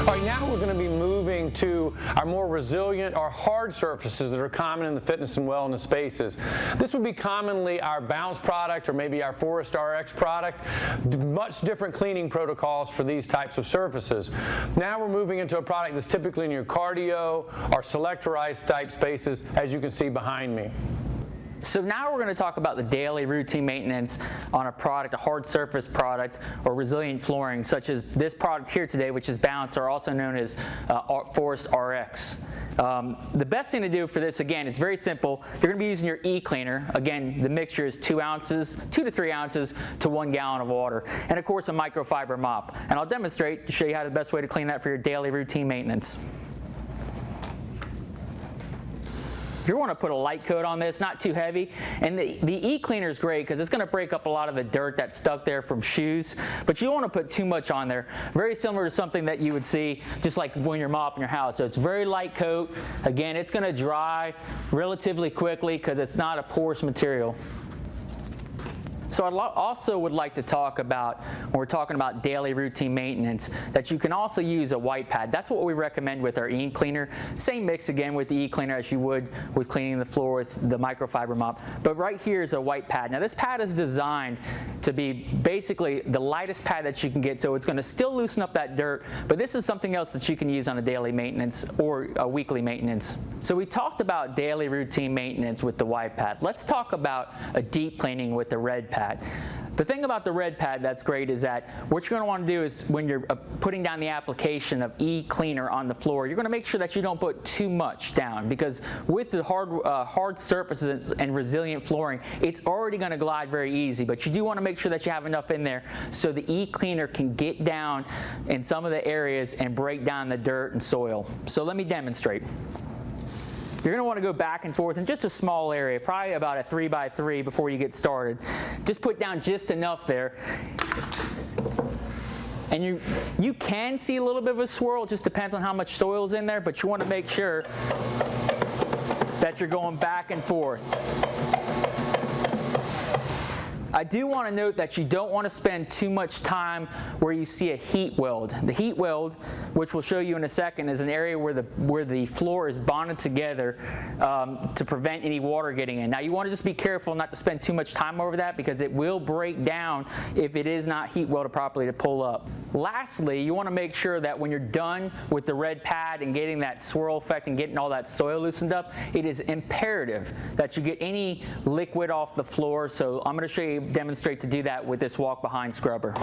All right, now we're going to be moving to our more resilient or hard surfaces that are common in the fitness and wellness spaces. This would be commonly our Bounce product or maybe our Forest RX product. Much different cleaning protocols for these types of surfaces. Now we're moving into a product that's typically in your cardio or selectorized type spaces, as you can see behind me. So now we're going to talk about the daily routine maintenance on a product, a hard surface product or resilient flooring, such as this product here today, which is Bounce, or also known as Forest RX. The best thing to do for this, again, is very simple. You're going to be using your E-cleaner. Again, the mixture is 2 to 3 ounces to 1 gallon of water. And of course, a microfiber mop. And I'll demonstrate to show you how the best way to clean that for your daily routine maintenance. You want to put a light coat on this, not too heavy. And the E-cleaner is great because it's going to break up a lot of the dirt that's stuck there from shoes, but you don't want to put too much on there. Very similar to something that you would see just like when you're mopping your house. So it's very light coat. Again, it's going to dry relatively quickly because it's not a porous material. So I also would like to talk about, when we're talking about daily routine maintenance, that you can also use a white pad. That's what we recommend with our E-cleaner. Same mix again with the E-cleaner as you would with cleaning the floor with the microfiber mop. But right here is a white pad. Now this pad is designed to be basically the lightest pad that you can get, so it's going to still loosen up that dirt, but this is something else that you can use on a daily maintenance or a weekly maintenance. So we talked about daily routine maintenance with the white pad. Let's talk about a deep cleaning with the red pad. The thing about the red pad that's great is that what you're going to want to do is when you're putting down the application of E-cleaner on the floor, you're going to make sure that you don't put too much down, because with the hard surfaces and resilient flooring, it's already going to glide very easy, but you do want to make sure that you have enough in there so the E-cleaner can get down in some of the areas and break down the dirt and soil. So let me demonstrate. You're going to want to go back and forth in just a small area, probably about a 3 by 3 before you get started. Just put down just enough there. And you can see a little bit of a swirl, it just depends on how much soil is in there, but you want to make sure that you're going back and forth. I do want to note that you don't want to spend too much time where you see a heat weld. The heat weld, which we'll show you in a second, is an area where the floor is bonded together to prevent any water getting in. Now you want to just be careful not to spend too much time over that, because it will break down if it is not heat welded properly to pull up. Lastly, you want to make sure that when you're done with the red pad and getting that swirl effect and getting all that soil loosened up, it is imperative that you get any liquid off the floor. So I'm going to show you demonstrate to do that with this walk behind scrubber.